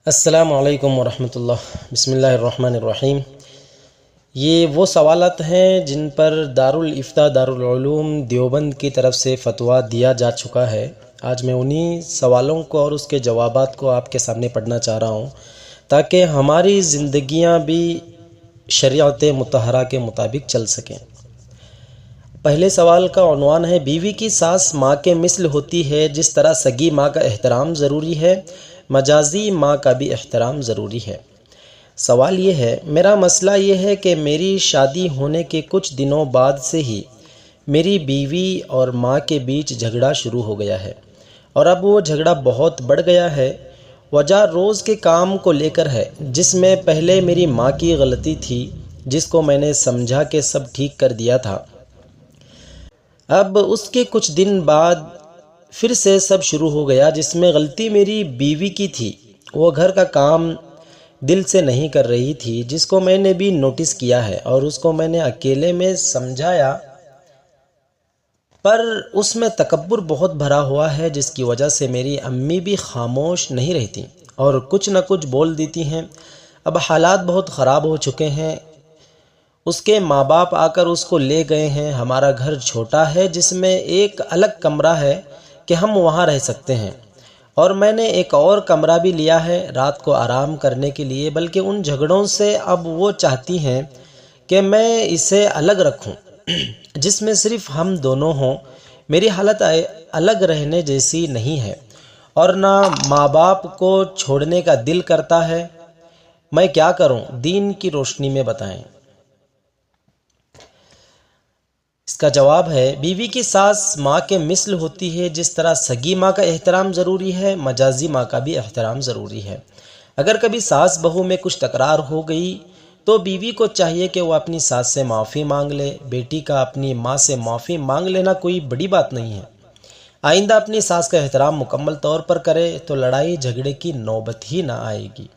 السلام علیکم ورحمۃ اللہ۔ بسم اللہ الرحمن الرحیم۔ یہ وہ سوالات ہیں جن پر دارالافتاء دارالعلوم دیوبند کی طرف سے فتویٰ دیا جا چکا ہے۔ آج میں انہی سوالوں کو اور اس کے جوابات کو آپ کے سامنے پڑھنا چاہ رہا ہوں تاکہ ہماری زندگیاں بھی شریعت مطہرہ کے مطابق چل سکیں۔ پہلے سوال کا عنوان ہے، بیوی کی ساس ماں کے مثل ہوتی ہے جس طرح سگی ماں کا احترام ضروری ہے، مجازی ماں کا بھی احترام ضروری ہے۔ سوال یہ ہے، میرا مسئلہ یہ ہے کہ میری شادی ہونے کے کچھ دنوں بعد سے ہی میری بیوی اور ماں کے بیچ جھگڑا شروع ہو گیا ہے، اور اب وہ جھگڑا بہت بڑھ گیا ہے۔ وجہ روز کے کام کو لے کر ہے، جس میں پہلے میری ماں کی غلطی تھی جس کو میں نے سمجھا کہ سب ٹھیک کر دیا تھا۔ اب اس کے کچھ دن بعد پھر سے سب شروع ہو گیا جس میں غلطی میری بیوی کی تھی۔ وہ گھر کا کام دل سے نہیں کر رہی تھی، جس کو میں نے بھی نوٹس کیا ہے اور اس کو میں نے اکیلے میں سمجھایا، پر اس میں تکبر بہت بھرا ہوا ہے جس کی وجہ سے میری امی بھی خاموش نہیں رہتی اور کچھ نہ کچھ بول دیتی ہیں۔ اب حالات بہت خراب ہو چکے ہیں۔ اس کے ماں باپ آ کر اس کو لے گئے ہیں۔ ہمارا گھر چھوٹا ہے جس میں ایک الگ کمرہ ہے کہ ہم وہاں رہ سکتے ہیں، اور میں نے ایک اور کمرہ بھی لیا ہے رات کو آرام کرنے کے لیے، بلکہ ان جھگڑوں سے اب وہ چاہتی ہیں کہ میں اسے الگ رکھوں جس میں صرف ہم دونوں ہوں۔ میری حالت الگ رہنے جیسی نہیں ہے اور نہ ماں باپ کو چھوڑنے کا دل کرتا ہے۔ میں کیا کروں؟ دین کی روشنی میں بتائیں۔ اس کا جواب ہے، بیوی کی ساس ماں کے مثل ہوتی ہے جس طرح سگی ماں کا احترام ضروری ہے، مجازی ماں کا بھی احترام ضروری ہے۔ اگر کبھی ساس بہو میں کچھ تکرار ہو گئی تو بیوی کو چاہیے کہ وہ اپنی ساس سے معافی مانگ لے۔ بیٹی کا اپنی ماں سے معافی مانگ لینا کوئی بڑی بات نہیں ہے۔ آئندہ اپنی ساس کا احترام مکمل طور پر کرے تو لڑائی جھگڑے کی نوبت ہی نہ آئے گی۔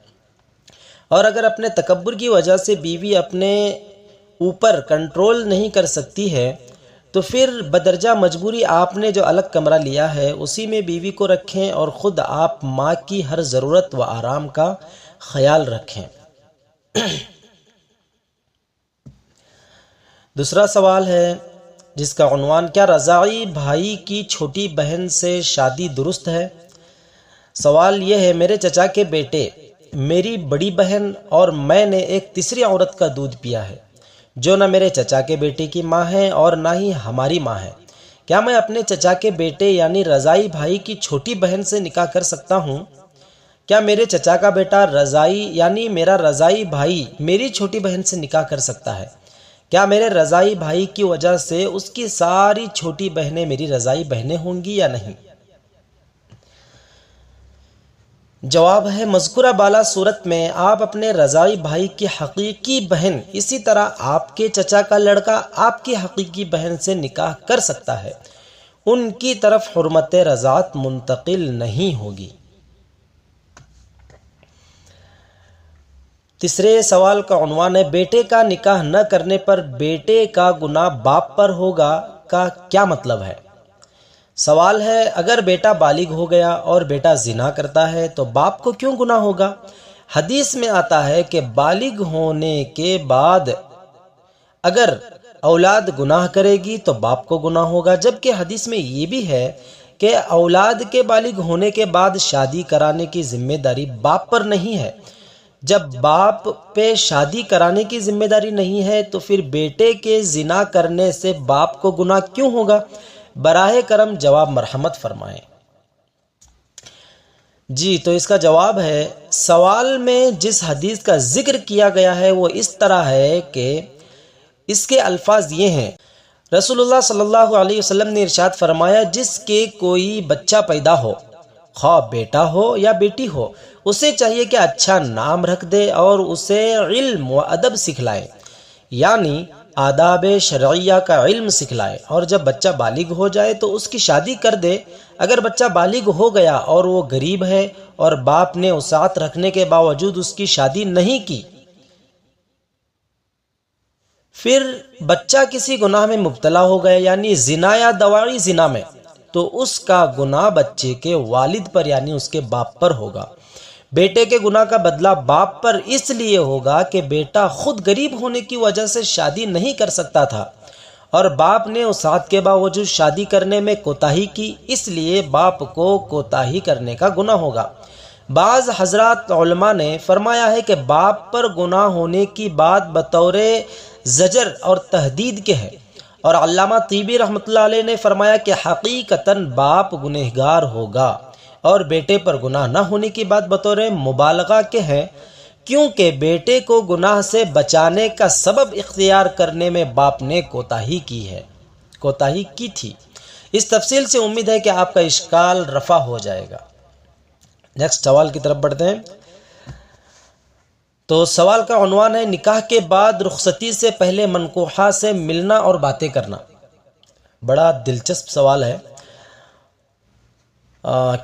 اور اگر اپنے تکبر کی وجہ سے بیوی اپنے اوپر کنٹرول نہیں کر سکتی ہے تو پھر بدرجہ مجبوری آپ نے جو الگ کمرہ لیا ہے اسی میں بیوی کو رکھیں اور خود آپ ماں کی ہر ضرورت و آرام کا خیال رکھیں۔ دوسرا سوال ہے جس کا عنوان، کیا رضاعی بھائی کی چھوٹی بہن سے شادی درست ہے؟ سوال یہ ہے، میرے چچا کے بیٹے، میری بڑی بہن اور میں نے ایک تیسری عورت کا دودھ پیا ہے جو نہ میرے چچا کے بیٹے کی ماں ہے اور نہ ہی ہماری ماں ہے۔ کیا میں اپنے چچا کے بیٹے یعنی رضاعی بھائی کی چھوٹی بہن سے نکاح کر سکتا ہوں؟ کیا میرے چچا کا بیٹا رضاعی یعنی میرا رضاعی بھائی میری چھوٹی بہن سے نکاح کر سکتا ہے؟ کیا میرے رضاعی بھائی کی وجہ سے اس کی ساری چھوٹی بہنیں میری رضاعی بہنیں ہوں گی یا نہیں؟ جواب ہے، مذکورہ بالا صورت میں آپ اپنے رضاعی بھائی کی حقیقی بہن، اسی طرح آپ کے چچا کا لڑکا آپ کی حقیقی بہن سے نکاح کر سکتا ہے۔ ان کی طرف حرمت رضاعت منتقل نہیں ہوگی۔ تیسرے سوال کا عنوان ہے، بیٹے کا نکاح نہ کرنے پر بیٹے کا گناہ باپ پر ہوگا کا کیا مطلب ہے؟ سوال ہے، اگر بیٹا بالغ ہو گیا اور بیٹا زنا کرتا ہے تو باپ کو کیوں گناہ ہوگا؟ حدیث میں آتا ہے کہ بالغ ہونے کے بعد اگر اولاد گناہ کرے گی تو باپ کو گناہ ہوگا، جبکہ حدیث میں یہ بھی ہے کہ اولاد کے بالغ ہونے کے بعد شادی کرانے کی ذمہ داری باپ پر نہیں ہے۔ جب باپ پہ شادی کرانے کی ذمہ داری نہیں ہے تو پھر بیٹے کے زنا کرنے سے باپ کو گناہ کیوں ہوگا؟ براہ کرم جواب مرحمت فرمائیں۔ جی تو اس کا جواب ہے، سوال میں جس حدیث کا ذکر کیا گیا ہے وہ اس طرح ہے کہ اس کے الفاظ یہ ہیں، رسول اللہ صلی اللہ علیہ وسلم نے ارشاد فرمایا، جس کے کوئی بچہ پیدا ہو، خواہ بیٹا ہو یا بیٹی ہو، اسے چاہیے کہ اچھا نام رکھ دے اور اسے علم و ادب سکھلائے، یعنی آداب شرعیہ کا علم سکھلائے، اور جب بچہ بالغ ہو جائے تو اس کی شادی کر دے۔ اگر بچہ بالغ ہو گیا اور وہ غریب ہے اور باپ نے وسعت رکھنے کے باوجود اس کی شادی نہیں کی، پھر بچہ کسی گناہ میں مبتلا ہو گیا یعنی زنا یا دواعی زنا میں، تو اس کا گناہ بچے کے والد پر یعنی اس کے باپ پر ہوگا۔ بیٹے کے گناہ کا بدلہ باپ پر اس لیے ہوگا کہ بیٹا خود غریب ہونے کی وجہ سے شادی نہیں کر سکتا تھا اور باپ نے وسعت کے باوجود شادی کرنے میں کوتاہی کی، اس لیے باپ کو کوتاہی کرنے کا گناہ ہوگا۔ بعض حضرات علماء نے فرمایا ہے کہ باپ پر گناہ ہونے کی بات بطور زجر اور تہدید کے ہے، اور علامہ طیبی رحمۃ اللہ علیہ نے فرمایا کہ حقیقتاً باپ گنہگار ہوگا، اور بیٹے پر گناہ نہ ہونے کی بات بطور مبالغہ کے ہے، کیونکہ بیٹے کو گناہ سے بچانے کا سبب اختیار کرنے میں باپ نے کوتاہی کی تھی۔ اس تفصیل سے امید ہے کہ آپ کا اشکال رفع ہو جائے گا۔ نیکسٹ سوال کی طرف بڑھتے ہیں۔ تو سوال کا عنوان ہے نکاح کے بعد رخصتی سے پہلے منکوحہ سے ملنا اور باتیں کرنا۔ بڑا دلچسپ سوال ہے۔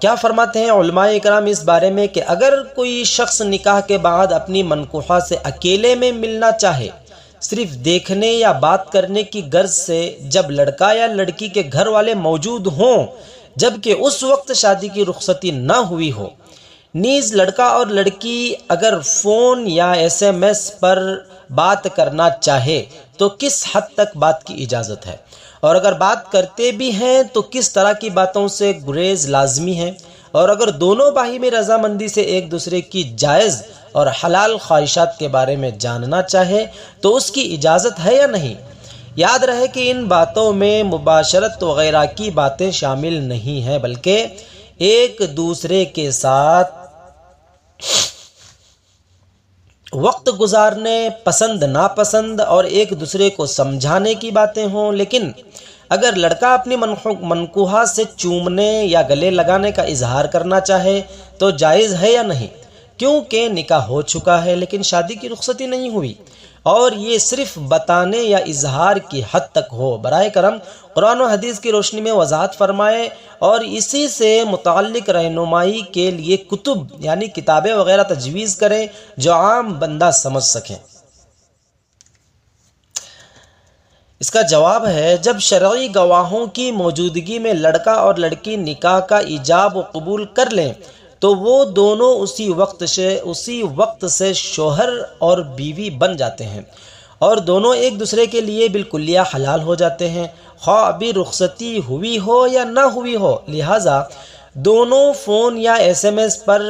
کیا فرماتے ہیں علماء اکرام اس بارے میں کہ اگر کوئی شخص نکاح کے بعد اپنی منکوحہ سے اکیلے میں ملنا چاہے، صرف دیکھنے یا بات کرنے کی غرض سے، جب لڑکا یا لڑکی کے گھر والے موجود ہوں جبکہ اس وقت شادی کی رخصتی نہ ہوئی ہو، نیز لڑکا اور لڑکی اگر فون یا SMS پر بات کرنا چاہے تو کس حد تک بات کی اجازت ہے، اور اگر بات کرتے بھی ہیں تو کس طرح کی باتوں سے گریز لازمی ہے، اور اگر دونوں باہمی رضامندی سے ایک دوسرے کی جائز اور حلال خواہشات کے بارے میں جاننا چاہے تو اس کی اجازت ہے یا نہیں۔ یاد رہے کہ ان باتوں میں مباشرت وغیرہ کی باتیں شامل نہیں ہیں، بلکہ ایک دوسرے کے ساتھ وقت گزارنے، پسند ناپسند اور ایک دوسرے کو سمجھانے کی باتیں ہوں۔ لیکن اگر لڑکا اپنی منکوحہ سے چومنے یا گلے لگانے کا اظہار کرنا چاہے تو جائز ہے یا نہیں، کیونکہ نکاح ہو چکا ہے لیکن شادی کی رخصتی نہیں ہوئی، اور یہ صرف بتانے یا اظہار کی حد تک ہو۔ براہ کرم قرآن و حدیث کی روشنی میں وضاحت فرمائیں اور اسی سے متعلق رہنمائی کے لیے کتب یعنی کتابیں وغیرہ تجویز کریں جو عام بندہ سمجھ سکیں۔ اس کا جواب ہے، جب شرعی گواہوں کی موجودگی میں لڑکا اور لڑکی نکاح کا ایجاب و قبول کر لیں تو وہ دونوں اسی وقت سے شوہر اور بیوی بن جاتے ہیں اور دونوں ایک دوسرے کے لیے بالکلیہ حلال ہو جاتے ہیں، خواہ ابھی رخصتی ہوئی ہو یا نہ ہوئی ہو۔ لہٰذا دونوں فون یا SMS پر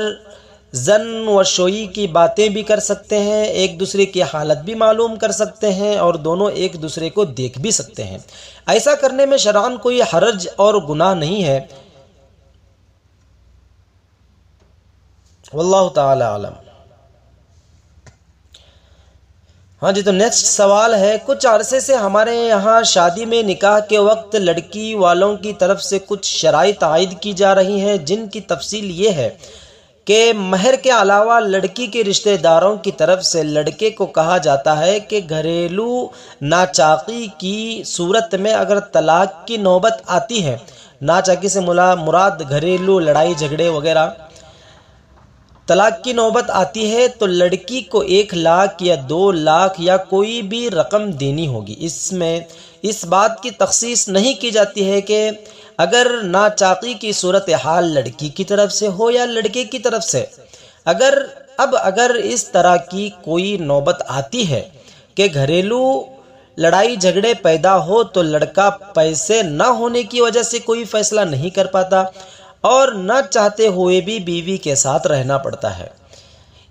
زن و شوئی کی باتیں بھی کر سکتے ہیں، ایک دوسرے کی حالت بھی معلوم کر سکتے ہیں اور دونوں ایک دوسرے کو دیکھ بھی سکتے ہیں۔ ایسا کرنے میں شرعاً کوئی حرج اور گناہ نہیں ہے۔ واللہ تعالی عالم۔ ہاں جی، تو نیکسٹ سوال ہے، کچھ عرصے سے ہمارے یہاں شادی میں نکاح کے وقت لڑکی والوں کی طرف سے کچھ شرائط عائد کی جا رہی ہیں، جن کی تفصیل یہ ہے کہ مہر کے علاوہ لڑکی کے رشتہ داروں کی طرف سے لڑکے کو کہا جاتا ہے کہ گھریلو ناچاقی کی صورت میں اگر طلاق کی نوبت آتی ہے، ناچاقی سے مراد گھریلو لڑائی جھگڑے وغیرہ، طلاق کی نوبت آتی ہے تو لڑکی کو 1 لاکھ یا 2 لاکھ یا کوئی بھی رقم دینی ہوگی۔ اس میں اس بات کی تخصیص نہیں کی جاتی ہے کہ اگر ناچاقی کی صورتحال لڑکی کی طرف سے ہو یا لڑکے کی طرف سے۔ اگر اس طرح کی کوئی نوبت آتی ہے کہ گھریلو لڑائی جھگڑے پیدا ہو تو لڑکا پیسے نہ ہونے کی وجہ سے کوئی فیصلہ نہیں کر پاتا اور نہ چاہتے ہوئے بھی بیوی کے ساتھ رہنا پڑتا ہے۔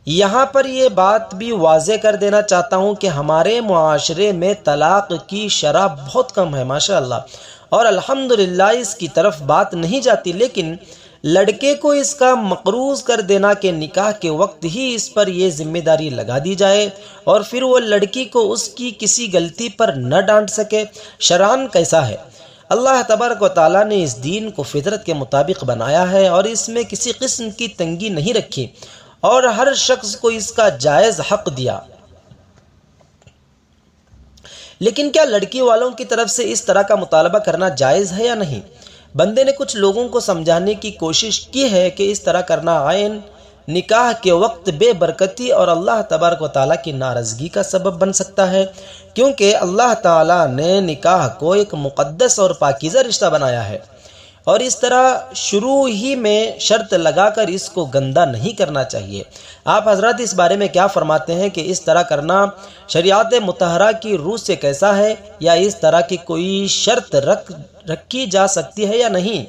یہاں پر یہ بات بھی واضح کر دینا چاہتا ہوں کہ ہمارے معاشرے میں طلاق کی شرح بہت کم ہے ماشاءاللہ، اور الحمدللہ اس کی طرف بات نہیں جاتی، لیکن لڑکے کو اس کا مقروض کر دینا کہ نکاح کے وقت ہی اس پر یہ ذمہ داری لگا دی جائے اور پھر وہ لڑکی کو اس کی کسی غلطی پر نہ ڈانٹ سکے، شرعاً کیسا ہے؟ اللہ تبارک و تعالیٰ نے اس دین کو فطرت کے مطابق بنایا ہے اور اس میں کسی قسم کی تنگی نہیں رکھی اور ہر شخص کو اس کا جائز حق دیا۔ لیکن کیا لڑکی والوں کی طرف سے اس طرح کا مطالبہ کرنا جائز ہے یا نہیں؟ بندے نے کچھ لوگوں کو سمجھانے کی کوشش کی ہے کہ اس طرح کرنا عین نکاح کے وقت بے برکتی اور اللہ تبارک و تعالیٰ کی ناراضگی کا سبب بن سکتا ہے، کیونکہ اللہ تعالیٰ نے نکاح کو ایک مقدس اور پاکیزہ رشتہ بنایا ہے اور اس طرح شروع ہی میں شرط لگا کر اس کو گندہ نہیں کرنا چاہیے۔ آپ حضرات اس بارے میں کیا فرماتے ہیں کہ اس طرح کرنا شریعت مطہرہ کی روح سے کیسا ہے، یا اس طرح کی کوئی شرط رکھی جا سکتی ہے یا نہیں؟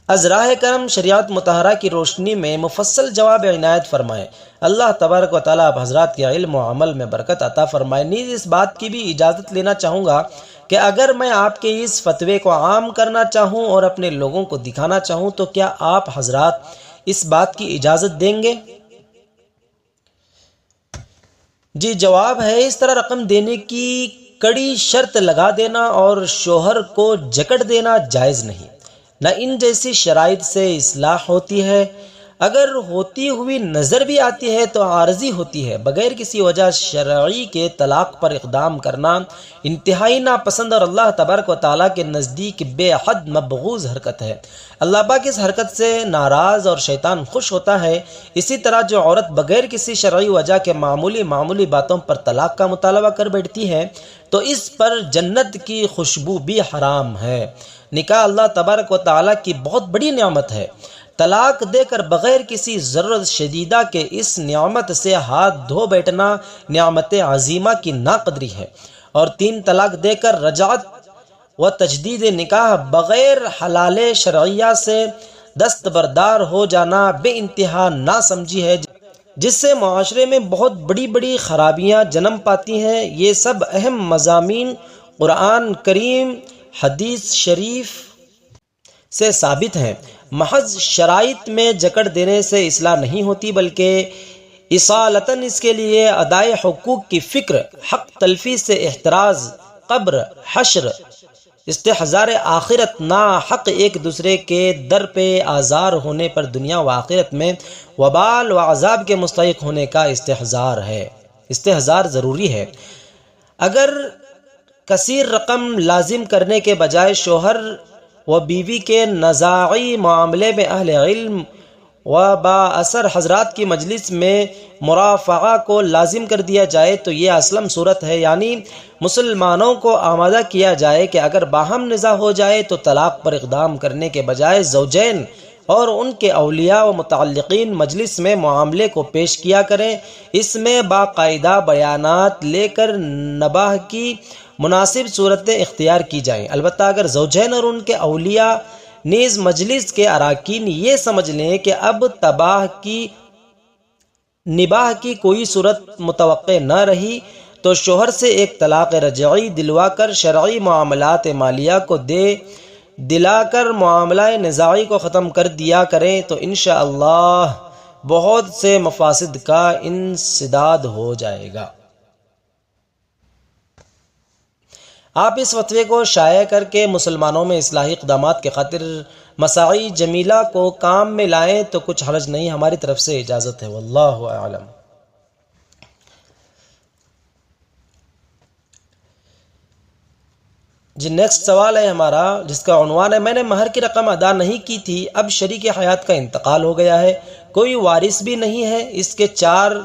از راہ کرم شریعت مطہرہ کی روشنی میں مفصل جواب عنایت فرمائیں۔ اللہ تبارک و تعالیٰ آپ حضرات کے علم و عمل میں برکت عطا فرمائے۔ نیز اس بات کی بھی اجازت لینا چاہوں گا کہ اگر میں آپ کے اس فتوے کو عام کرنا چاہوں اور اپنے لوگوں کو دکھانا چاہوں تو کیا آپ حضرات اس بات کی اجازت دیں گے؟ جی، جواب ہے اس طرح رقم دینے کی کڑی شرط لگا دینا اور شوہر کو جکڑ دینا جائز نہیں۔ نہ ان جیسی شرائط سے اصلاح ہوتی ہے، اگر ہوتی ہوئی نظر بھی آتی ہے تو عارضی ہوتی ہے۔ بغیر کسی وجہ شرعی کے طلاق پر اقدام کرنا انتہائی ناپسند اور اللہ تبارک و تعالیٰ کے نزدیک بے حد مبغوض حرکت ہے۔ اللہ پاک اس حرکت سے ناراض اور شیطان خوش ہوتا ہے۔ اسی طرح جو عورت بغیر کسی شرعی وجہ کے معمولی باتوں پر طلاق کا مطالبہ کر بیٹھتی ہے تو اس پر جنت کی خوشبو بھی حرام ہے۔ نکاح اللہ تبارک و تعالیٰ کی بہت بڑی نعمت ہے۔ طلاق دے کر بغیر کسی ضرورت شدیدہ کے اس نعمت سے ہاتھ دھو بیٹھنا نعمت عظیمہ کی ناقدری ہے، اور 3 طلاق دے کر رجعت و تجدید نکاح بغیر حلال شرعیہ سے دستبردار ہو جانا بے انتہا ناسمجھی ہے، جس سے معاشرے میں بہت بڑی خرابیاں جنم پاتی ہیں۔ یہ سب اہم مضامین قرآن کریم، حدیث شریف سے ثابت ہیں۔ محض شرائط میں جکڑ دینے سے اصلاح نہیں ہوتی، بلکہ اصالتاً اس کے لیے ادائے حقوق کی فکر، حق تلفی سے احتراز، قبر، حشر، استحضار آخرت، ناحق ایک دوسرے کے در پہ آزار ہونے پر دنیا و آخرت میں وبال و عذاب کے مستحق ہونے کا استحضار ضروری ہے۔ اگر کثیر رقم لازم کرنے کے بجائے شوہر و بیوی کے نزاعی معاملے میں اہل علم و با اثر حضرات کی مجلس میں مرافعہ کو لازم کر دیا جائے تو یہ اسلم صورت ہے، یعنی مسلمانوں کو آمادہ کیا جائے کہ اگر باہم نزاع ہو جائے تو طلاق پر اقدام کرنے کے بجائے زوجین اور ان کے اولیاء و متعلقین مجلس میں معاملے کو پیش کیا کریں۔ اس میں باقاعدہ بیانات لے کر نباہ کی مناسب صورتیں اختیار کی جائیں۔ البتہ اگر زوجین اور ان کے اولیاء نیز مجلس کے اراکین یہ سمجھ لیں کہ اب نباہ کی کوئی صورت متوقع نہ رہی تو شوہر سے ایک طلاق رجعی دلوا کر شرعی معاملات مالیہ کو دلا کر معاملہ نزاعی کو ختم کر دیا کریں تو انشاءاللہ بہت سے مفاسد کا انسداد ہو جائے گا۔ آپ اس فتوے کو شائع کر کے مسلمانوں میں اصلاحی اقدامات کے خاطر مساعی جمیلہ کو کام میں لائیں تو کچھ حرج نہیں، ہماری طرف سے اجازت ہے، واللہ اعلم۔ جی، نیکسٹ سوال ہے ہمارا، جس کا عنوان ہے میں نے مہر کی رقم ادا نہیں کی تھی، اب شریک حیات کا انتقال ہو گیا ہے، کوئی وارث بھی نہیں ہے، اس کے 4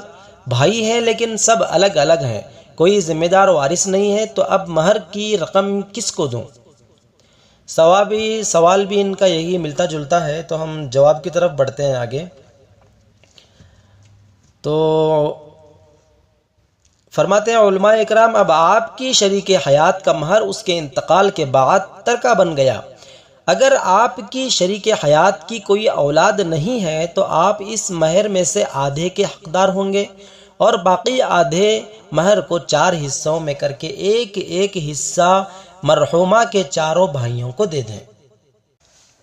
بھائی ہیں لیکن سب الگ الگ ہیں، کوئی ذمہ دار وارث نہیں ہے، تو اب مہر کی رقم کس کو دوں؟ سوال بھی ان کا یہی ملتا جلتا ہے، تو ہم جواب کی طرف بڑھتے ہیں آگے۔ تو فرماتے ہیں علماء اکرام، اب آپ کی شریک حیات کا مہر اس کے انتقال کے بعد ترکہ بن گیا۔ اگر آپ کی شریک حیات کی کوئی اولاد نہیں ہے تو آپ اس مہر میں سے آدھے کے حقدار ہوں گے، اور باقی آدھے مہر کو 4 حصوں میں کر کے ایک حصہ مرحومہ کے 4 بھائیوں کو دے دیں۔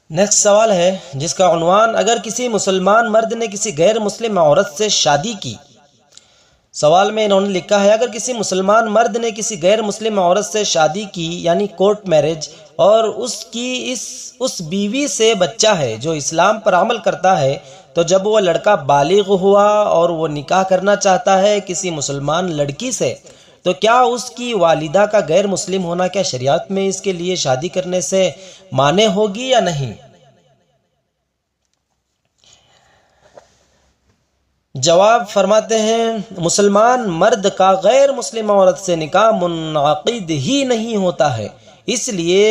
نیکسٹ سوال ہے جس کا عنوان اگر کسی مسلمان مرد نے کسی غیر مسلم عورت سے شادی کی، سوال میں انہوں نے لکھا ہے اگر کسی مسلمان مرد نے کسی غیر مسلم عورت سے شادی کی یعنی کورٹ میرج، اور اس بیوی سے بچہ ہے جو اسلام پر عمل کرتا ہے، تو جب وہ لڑکا بالغ ہوا اور وہ نکاح کرنا چاہتا ہے کسی مسلمان لڑکی سے، تو کیا اس کی والدہ کا غیر مسلم ہونا کیا شریعت میں اس کے لیے شادی کرنے سے مانع ہوگی یا نہیں؟ جواب فرماتے ہیں مسلمان مرد کا غیر مسلم عورت سے نکاح منعقد ہی نہیں ہوتا ہے، اس لیے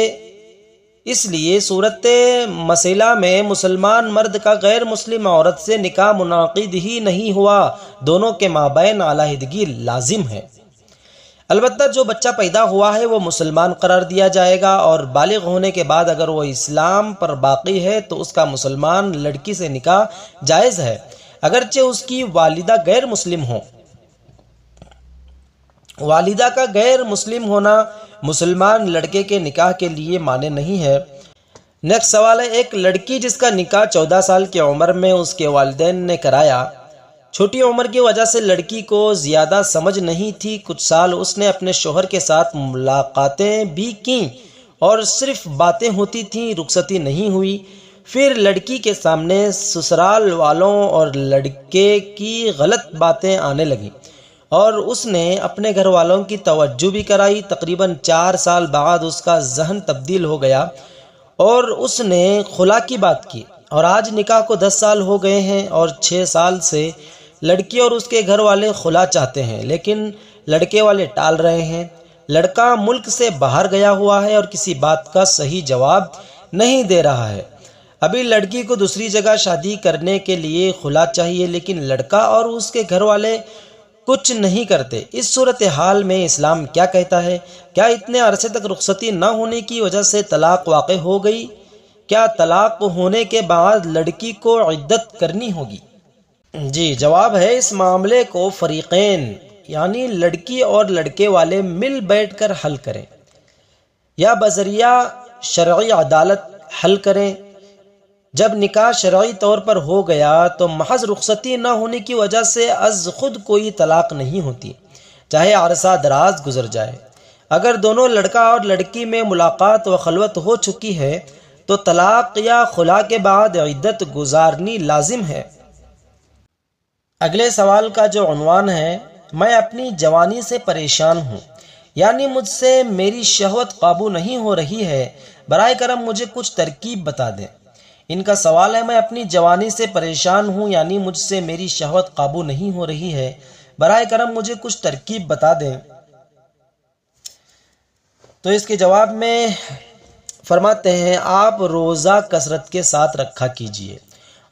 اس لیے صورت مسئلہ میں مسلمان مرد کا غیر مسلم عورت سے نکاح منعقد ہی نہیں ہوا، دونوں کے مابین علیحدگی لازم ہے۔ البتہ جو بچہ پیدا ہوا ہے وہ مسلمان قرار دیا جائے گا، اور بالغ ہونے کے بعد اگر وہ اسلام پر باقی ہے تو اس کا مسلمان لڑکی سے نکاح جائز ہے، اگرچہ اس کی والدہ غیر مسلم ہو۔ والدہ کا غیر مسلم ہونا مسلمان لڑکے کے نکاح کے لیے مانع نہیں ہے۔ نیکسٹ سوال ہے، ایک لڑکی جس کا نکاح 14 سال کی عمر میں اس کے والدین نے کرایا، چھوٹی عمر کی وجہ سے لڑکی کو زیادہ سمجھ نہیں تھی، کچھ سال اس نے اپنے شوہر کے ساتھ ملاقاتیں بھی کیں اور صرف باتیں ہوتی تھیں، رخصتی نہیں ہوئی۔ پھر لڑکی کے سامنے سسرال والوں اور لڑکے کی غلط باتیں آنے لگیں اور اس نے اپنے گھر والوں کی توجہ بھی کرائی۔ تقریباً 4 سال بعد اس کا ذہن تبدیل ہو گیا اور اس نے خلا کی بات کی، اور آج نکاح کو 10 سال ہو گئے ہیں اور 6 سال سے لڑکی اور اس کے گھر والے خلا چاہتے ہیں، لیکن لڑکے والے ٹال رہے ہیں۔ لڑکا ملک سے باہر گیا ہوا ہے اور کسی بات کا صحیح جواب نہیں دے رہا ہے۔ ابھی لڑکی کو دوسری جگہ شادی کرنے کے لیے خلا چاہیے، لیکن لڑکا اور اس کے گھر والے کچھ نہیں کرتے۔ اس صورتحال میں اسلام کیا کہتا ہے؟ کیا اتنے عرصے تک رخصتی نہ ہونے کی وجہ سے طلاق واقع ہو گئی؟ کیا طلاق ہونے کے بعد لڑکی کو عدت کرنی ہوگی؟ جی، جواب ہے، اس معاملے کو فریقین یعنی لڑکی اور لڑکے والے مل بیٹھ کر حل کریں یا بذریعہ شرعی عدالت حل کریں۔ جب نکاح شرعی طور پر ہو گیا تو محض رخصتی نہ ہونے کی وجہ سے از خود کوئی طلاق نہیں ہوتی، چاہے عرصہ دراز گزر جائے۔ اگر دونوں لڑکا اور لڑکی میں ملاقات و خلوت ہو چکی ہے تو طلاق یا خلا کے بعد عدت گزارنی لازم ہے۔ اگلے سوال کا جو عنوان ہے، میں اپنی جوانی سے پریشان ہوں، یعنی مجھ سے میری شہوت قابو نہیں ہو رہی ہے، برائے کرم مجھے کچھ ترکیب بتا دیں۔ ان کا سوال ہے، میں اپنی جوانی سے پریشان ہوں، یعنی مجھ سے میری شہوت قابو نہیں ہو رہی ہے، برائے کرم مجھے کچھ ترکیب بتا دیں۔ تو اس کے جواب میں فرماتے ہیں، آپ روزہ کثرت کے ساتھ رکھا کیجئے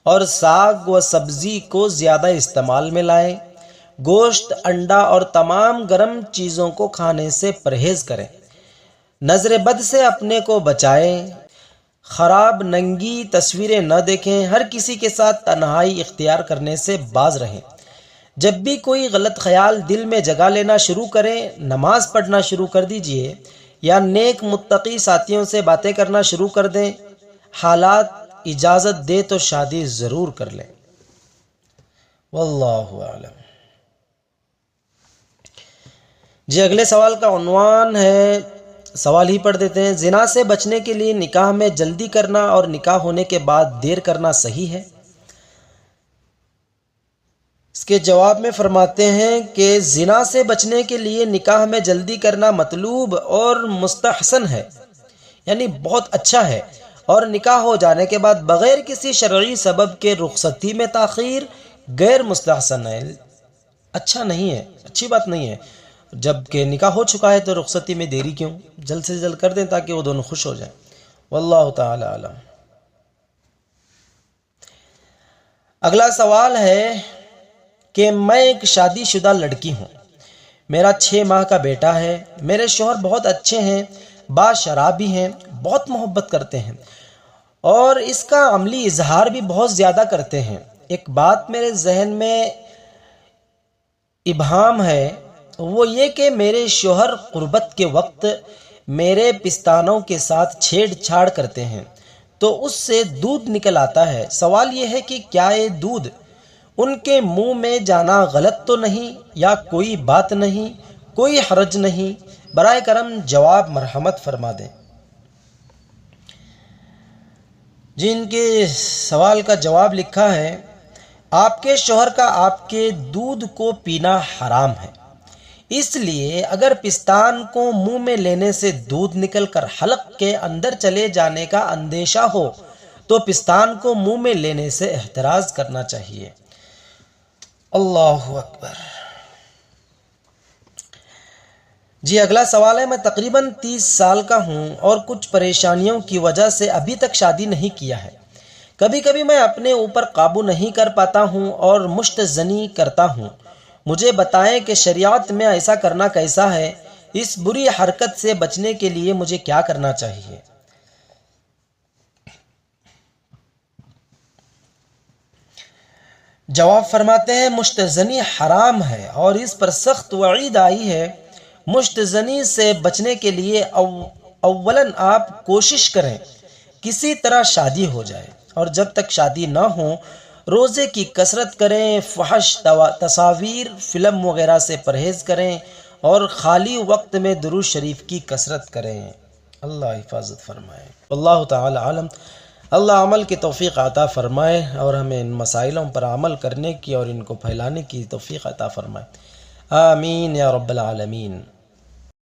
اور ساگ و سبزی کو زیادہ استعمال میں لائیں، گوشت، انڈا اور تمام گرم چیزوں کو کھانے سے پرہیز کریں، نظر بد سے اپنے کو بچائیں، خراب ننگی تصویریں نہ دیکھیں، ہر کسی کے ساتھ تنہائی اختیار کرنے سے باز رہیں۔ جب بھی کوئی غلط خیال دل میں جگہ لینا شروع کریں، نماز پڑھنا شروع کر دیجئے یا نیک متقی ساتھیوں سے باتیں کرنا شروع کر دیں۔ حالات اجازت دے تو شادی ضرور کر لیں۔ واللہ اعلم۔ جی، اگلے سوال کا عنوان ہے، سوال ہی پڑھ دیتے ہیں، زنا سے بچنے کے لیے نکاح میں جلدی کرنا اور نکاح ہونے کے بعد دیر کرنا صحیح ہے؟ اس کے جواب میں فرماتے ہیں کہ زنا سے بچنے کے لیے نکاح میں جلدی کرنا مطلوب اور مستحسن ہے، یعنی بہت اچھا ہے، اور نکاح ہو جانے کے بعد بغیر کسی شرعی سبب کے رخصتی میں تاخیر غیر مستحسن ہے، اچھا نہیں ہے، اچھی بات نہیں ہے۔ جب کہ نکاح ہو چکا ہے تو رخصتی میں دیری کیوں؟ جلد سے جلد کر دیں تاکہ وہ دونوں خوش ہو جائیں۔ واللہ تعالی اعلم۔ اگلا سوال ہے کہ میں ایک شادی شدہ لڑکی ہوں، میرا 6 ماہ کا بیٹا ہے، میرے شوہر بہت اچھے ہیں، باشرابی ہیں، بہت محبت کرتے ہیں اور اس کا عملی اظہار بھی بہت زیادہ کرتے ہیں۔ ایک بات میرے ذہن میں ابہام ہے، وہ یہ کہ میرے شوہر قربت کے وقت میرے پستانوں کے ساتھ چھیڑ چھاڑ کرتے ہیں تو اس سے دودھ نکل آتا ہے۔ سوال یہ ہے کہ کیا یہ دودھ ان کے منہ میں جانا غلط تو نہیں، یا کوئی بات نہیں، کوئی حرج نہیں؟ برائے کرم جواب مرحمت فرما دیں۔ جی، ان کے سوال کا جواب لکھا ہے، آپ کے شوہر کا آپ کے دودھ کو پینا حرام ہے، اس لیے اگر پستان کو منہ میں لینے سے دودھ نکل کر حلق کے اندر چلے جانے کا اندیشہ ہو تو پستان کو منہ میں لینے سے احتراز کرنا چاہیے۔ اللہ اکبر۔ جی اگلا سوال ہے، میں تقریباً 30 سال کا ہوں اور کچھ پریشانیوں کی وجہ سے ابھی تک شادی نہیں کیا ہے۔ کبھی کبھی میں اپنے اوپر قابو نہیں کر پاتا ہوں اور مشت زنی کرتا ہوں۔ مجھے بتائیں کہ شریعت میں ایسا کرنا کیسا ہے؟ اس بری حرکت سے بچنے کے لیے مجھے کیا کرنا چاہیے؟ جواب فرماتے ہیں، مشت زنی حرام ہے اور اس پر سخت وعید آئی ہے۔ مشت زنی سے بچنے کے لیے اولاً آپ کوشش کریں کسی طرح شادی ہو جائے، اور جب تک شادی نہ ہو روزے کی کثرت کریں، فحش تصاویر، فلم وغیرہ سے پرہیز کریں، اور خالی وقت میں درود شریف کی کثرت کریں۔ اللہ حفاظت فرمائے۔ اللہ تعالی عالم۔ اللہ عمل کی توفیق عطا فرمائے اور ہمیں ان مسائلوں پر عمل کرنے کی اور ان کو پھیلانے کی توفیق عطا فرمائے۔ آمین یا رب العالمین۔